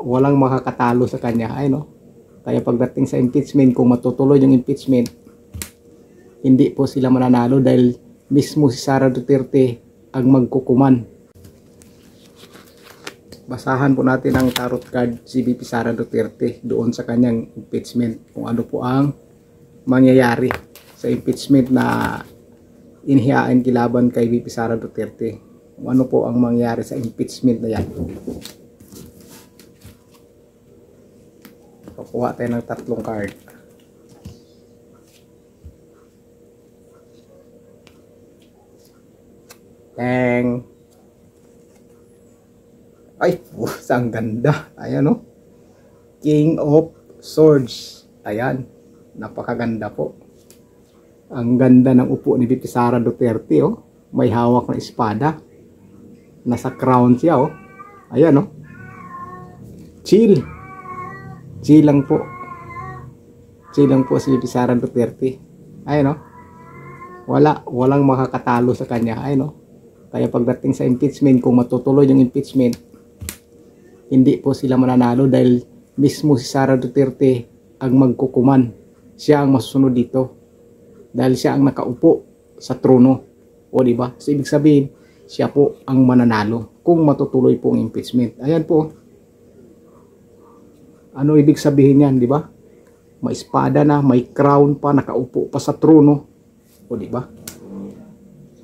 Walang makakatalo sa kanya. Ay no. Kaya pagdating sa impeachment, kung matutuloy yung impeachment, hindi po sila mananalo dahil mismo si Sara Duterte ang magkukuman. Basahan po natin ang tarot card si VP Sara Duterte doon sa kanyang impeachment, kung ano po ang mangyayari sa impeachment na inihiyain kilaban kay VP Sara Duterte. Kung ano po ang mangyayari sa impeachment na yan. Pakuha tayo ng 3 card. Tang. Ay, ang ganda. Ayan o. King of Swords. Ayan. Napakaganda po. Ang ganda ng upo ni VP Sara Duterte oh. May hawak na espada. Nasa crown siya oh. Ayan oh. Chill. Chill lang po. Chill lang po si VP Sara Duterte. Ayan oh. Walang makakatalo sa kanya. Ayan oh. Kaya pagdating sa impeachment, kung matutuloy yung impeachment, hindi po sila mananalo dahil mismo si Sara Duterte ang magkukuman. Siya ang masusunod dito. Dahil siya ang nakaupo sa trono. O diba? So ibig sabihin, siya po ang mananalo kung matutuloy po ang impeachment. Ayan po. Ano ibig sabihin yan, diba? May espada na, may crown pa, nakaupo pa sa trono. O diba?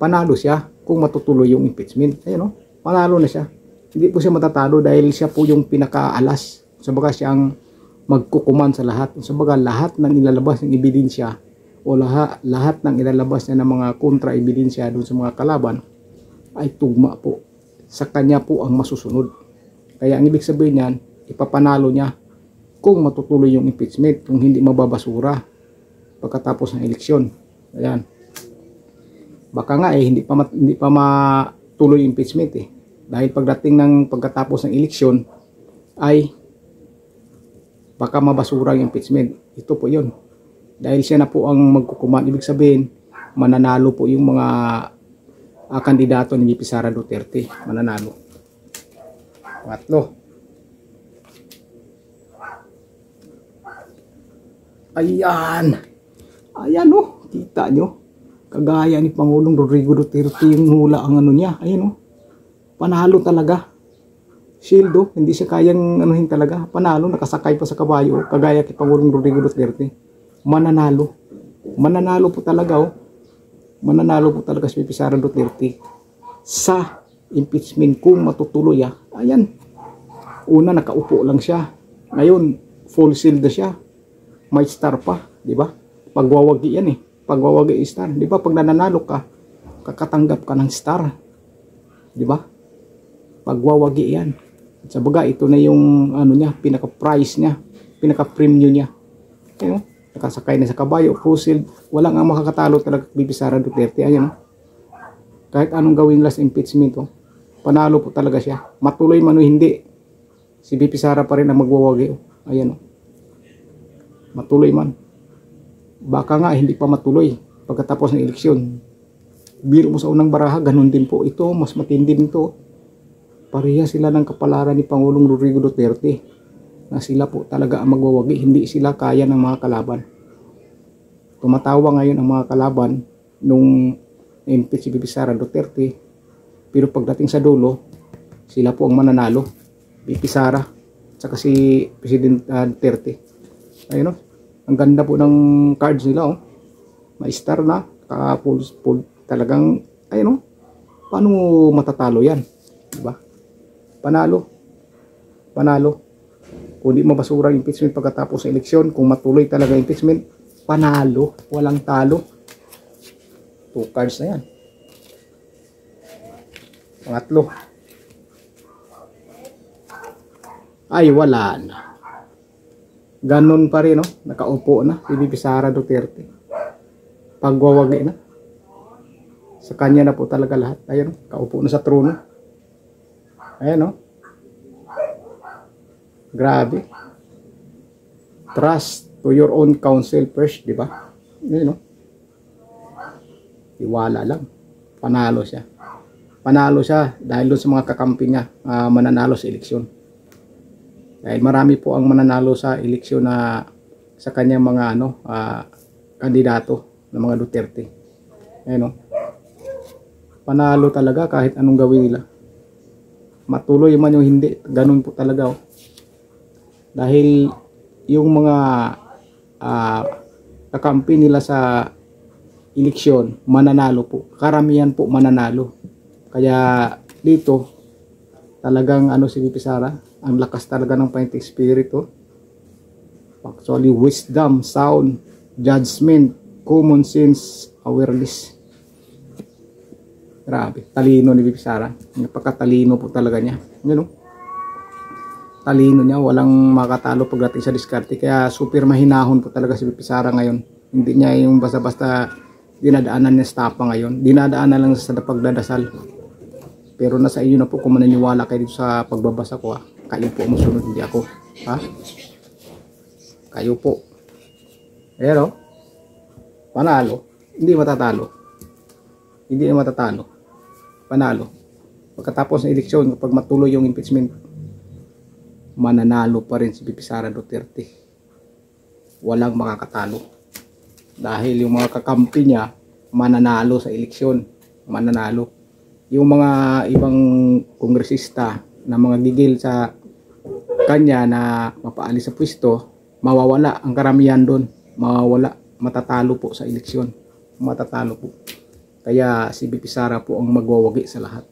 Panalo siya kung matutuloy yung impeachment. Ayan o, panalo na siya. Hindi po siya matatalo dahil siya po yung pinakaalas. Sabaga siya ang magkukuman sa lahat. Sabaga lahat ng ilalabas ng ebidensya o lahat ng ilalabas niya ng mga kontra-ebidensya doon sa mga kalaban ay tugma po. Sa kanya po ang masusunod. Kaya ang ibig sabihin niyan, ipapanalo niya kung matutuloy yung impeachment, kung hindi mababasura pagkatapos ng eleksyon. Ayan. Baka nga hindi pa matuloy yung impeachment eh. Dahil pagdating ng pagkatapos ng eleksyon ay baka mabasura yung impeachment. Ito po yun. Dahil siya na po ang magkukuman. Ibig sabihin, mananalo po yung mga kandidato ni VP Sara Duterte. Mananalo. Pangatlo. Ayan. Ayan oh. Kita nyo. Kagaya ni Pangulong Rodrigo Duterte yung hula ang ano niya. Ayan oh. Panalo talaga. Shield oh, hindi siya kayang anuhin talaga. Panalo, nakasakay pa sa kabayo. Kagaya kay Pangulong Rodrigo Duterte. Mananalo. Mananalo po talaga oh. Mananalo po talaga si VP Sara Duterte sa impeachment kung matutuloy ah. Ayan. Una nakaupo lang siya. Ngayon, full shield na siya. May star pa, di ba? Pagwawagi yan eh. Pagwawagi star. Di ba pag nananalo ka, kakatanggap ka ng star. Di ba? Pagwawagi yan. At sa baga, ito na yung ano niya, pinaka-price niya, pinaka-premium niya. Ayan, nakasakay na sa kabayo, full-shield. Walang ang makakatalo talaga VP Sara Duterte. Ayan, kahit anong gawin last impeachment, oh, panalo po talaga siya. Matuloy man o hindi, si VP Sara pa rin ang magwawagi. Oh. Ayan, oh. Matuloy man. Baka nga, hindi pa matuloy pagkatapos ng eleksyon. Biro mo sa unang baraha, ganun din po. Ito, mas matindi nito. Pareha sila ng kapalaran ni Pangulong Rodrigo Duterte na sila po talaga ang magwawagi. Hindi sila kaya ng mga kalaban. Tumatawa ngayon ang mga kalaban nung impeach si VP Sara Duterte. Pero pagdating sa dulo, sila po ang mananalo. VP Sara at saka si President Duterte. Ayun o. Ang ganda po ng cards nila oh. May star na. Full talagang ayun oh. Paano mo matatalo yan? Diba? Panalo. Panalo. Kung di mabasura yung impeachment pagkatapos sa eleksyon, kung matuloy talaga impeachment, panalo. Walang talo. 2 cards na yan. Pangatlo. Ay, wala na. Ganon pa rin, no? Nakaupo na si VP Sara Duterte. Pagwawagi na. Sa kanya na po talaga lahat. Ayan, kaupo na sa trono. Ayan, no? Grabe. Trust to your own counsel first, di ba? Ayan, no? Iwala lang. Panalo siya. Panalo siya dahil doon sa mga kakampi niya mananalo sa eleksyon. Dahil marami po ang mananalo sa eleksyon na sa kanyang mga kandidato ng mga Duterte. Ayun, panalo talaga kahit anong gawin nila. Matuloy man yung hindi, ganun po talaga. Dahil yung mga kakampi nila sa eleksyon, mananalo po. Karamihan po mananalo. Kaya dito, talagang si VP Sara, ang lakas talaga ng fighting spirit. Actually, wisdom, sound, judgment, common sense, awareness. Grabe, talino ni VP Sara. Napakatalino po talaga niya. Talino niya, walang makatalo pagdating sa diskarte. Kaya super mahinahon po talaga si VP Sara ngayon. Hindi niya yung basta-basta dinadaanan niya sa tapa ngayon. Dinadaanan lang sa pagdadasal. Pero nasa inyo na po kung maniniwala kayo dito sa pagbabasa ko. Kayo po musunod, hindi ako. Kayo po. Pero panalo, hindi matatalo. Hindi na matatalo. Panalo. Pagkatapos ng eleksyon, kapag matuloy yung impeachment, mananalo pa rin si VP Sara Duterte. Walang makakatalo. Dahil yung mga kakampi niya, mananalo sa eleksyon. Mananalo. Yung mga ibang kongresista na mga gigil sa kanya na mapaalis sa pwesto, mawawala ang karamihan doon. Mawawala. Matatalo po sa eleksyon. Matatalo po. Kaya si VP Sara po ang magwawagi sa lahat.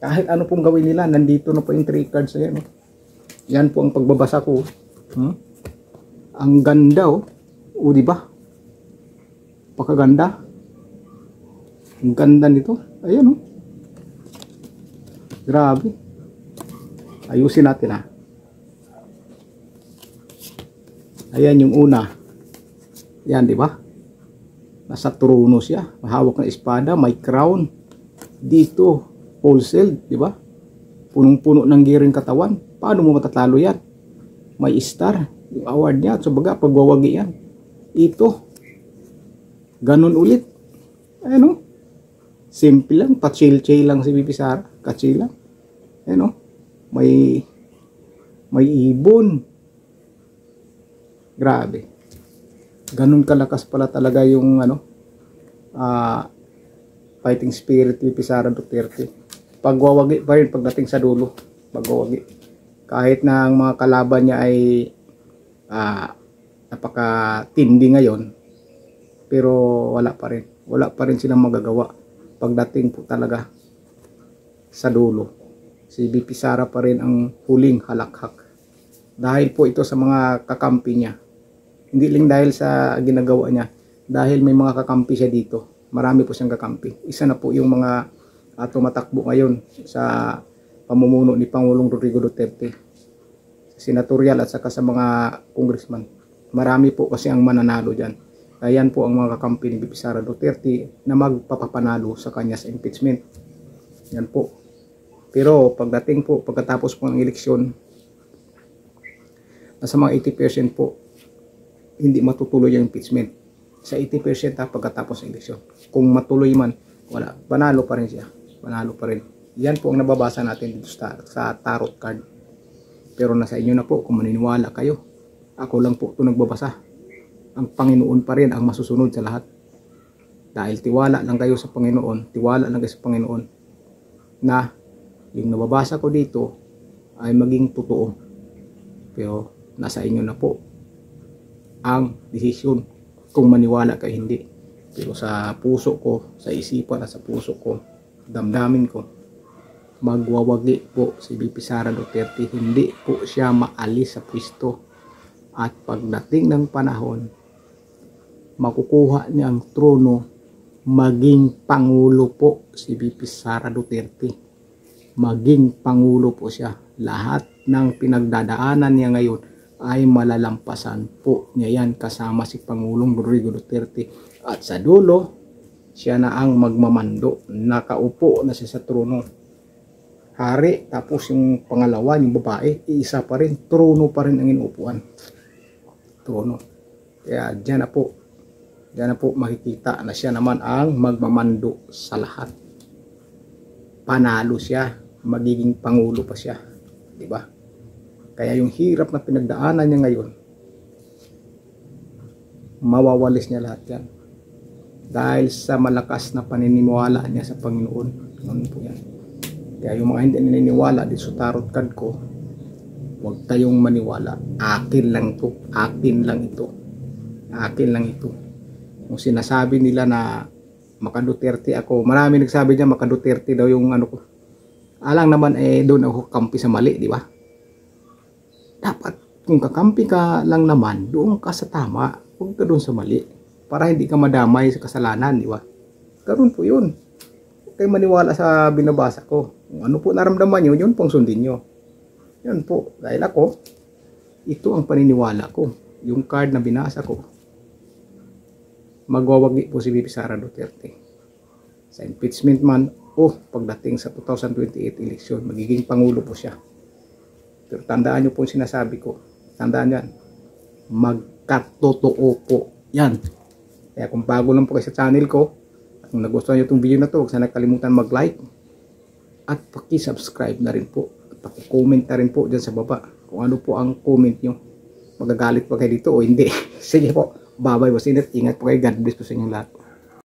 Kahit ano pong gawin nila, nandito na po yung 3 cards. Ayan, yan po ang pagbabasa ko. Ang ganda diba? Pakaganda. Ang ganda nito. Ayan grabe. Ayusin natin Ayan yung una. Yan, di ba? Nasa trono siya. Mahawak ng espada, may crown. Dito, wholesale, di ba? Punong-puno ng giring katawan. Paano mo matatalo yan? May star. Yung award niya. So baga, pagwawagi yan. Ito. Ganun ulit. Ayan simple lang. Pa-chill-chill lang si VP Sara. Ka-chill lang. Ayan may ibon. Grabe. Ganun kalakas pala talaga yung fighting spirit ni VP Sara Duterte. Pagwawagi pa rin pagdating sa dulo. Pagwawagi. Kahit na ang mga kalaban niya ay napakatindi ngayon, pero wala pa rin. Wala pa rin silang magagawa pagdating po talaga sa dulo. Si VP Sara pa rin ang huling halakhak. Dahil po ito sa mga kakampi niya. Hindi lang dahil sa ginagawa niya. Dahil may mga kakampi siya dito. Marami po siyang kakampi. Isa na po yung mga tumatakbo ngayon sa pamumuno ni Pangulong Rodrigo Duterte. Senatorial at saka sa mga congressman. Marami po kasi ang mananalo dyan. Ayan po ang mga kakampi ni VP Sara Duterte na magpapapanalo sa kanya sa impeachment. Yan po. Pero pagkatapos po ng eleksyon, nasa mga 80% po, hindi matutuloy yung impeachment. Sa 80% pagkatapos ng eleksyon. Kung matuloy man, wala. Panalo pa rin siya. Panalo pa rin. Yan po ang nababasa natin dito sa tarot card. Pero nasa inyo na po kung maniniwala kayo. Ako lang po ito nagbabasa. Ang Panginoon pa rin ang masusunod sa lahat. Dahil tiwala lang kayo sa Panginoon. Tiwala lang kayo sa Panginoon. Na yung nababasa ko dito ay maging totoo. Pero nasa inyo na po ang desisyon kung maniwala kayo hindi. Pero sa puso ko, sa isipan at sa puso ko, damdamin ko, magwawagi po si VP Sara Duterte. Hindi po siya maalis sa pwesto. At pagdating ng panahon, makukuha niya ang trono, maging pangulo po si VP Sara Duterte. Maging pangulo po siya. Lahat ng pinagdadaanan niya ngayon ay malalampasan po niya yan kasama si Pangulong Rodrigo Duterte. At sa dulo, siya na ang magmamando. Nakaupo na siya sa trono. Hari, tapos yung pangalawa, yung babae, iisa pa rin. Trono pa rin ang inuupuan. Trono. Kaya dyan na po makikita na siya naman ang magmamando sa lahat. Panalo siya. Magiging pangulo pa siya. Diba? Kaya yung hirap na pinagdaanan niya ngayon, mawawalis niya lahat yan. Dahil sa malakas na paniniwala niya sa Panginoon. Ganun po yan. Kaya yung mga hindi naniniwala dito sa tarot card ko, huwag kayong maniwala. Akin lang to. Akin lang ito. Akin lang ito. Kung sinasabi nila na maka-Duterte ako, marami nagsabi niya maka-Duterte daw yung ano ko. Alang naman doon ako kampi sa mali, di ba? Dapat kung kakampi ka lang naman, doon ka sa tama, huwag ka doon sa mali. Para hindi ka madamay sa kasalanan, di ba? Karoon po yun. Huwag kayo maniwala sa binabasa ko. Kung ano po naramdaman nyo, yun pong sundin nyo. Yun po. Dahil ako, ito ang paniniwala ko. Yung card na binasa ko. Magwawagi po si VP Sara Duterte. Sa impeachment man, pagdating sa 2028 election, magiging pangulo po siya. Pero tandaan nyo po yung sinasabi ko. Tandaan yan. Magkatotoo po yan. Kaya kung bago lang po kayo sa channel ko, at kung nagustuhan nyo itong video na to, huwag sana kalimutan mag-like at paki-subscribe na rin po. At paki-comment na rin po dyan sa baba kung ano po ang comment nyo. Magagalit pa kayo dito o hindi. Sige po. Bye-bye. Ingat po kayo. God bless po sa inyong lahat.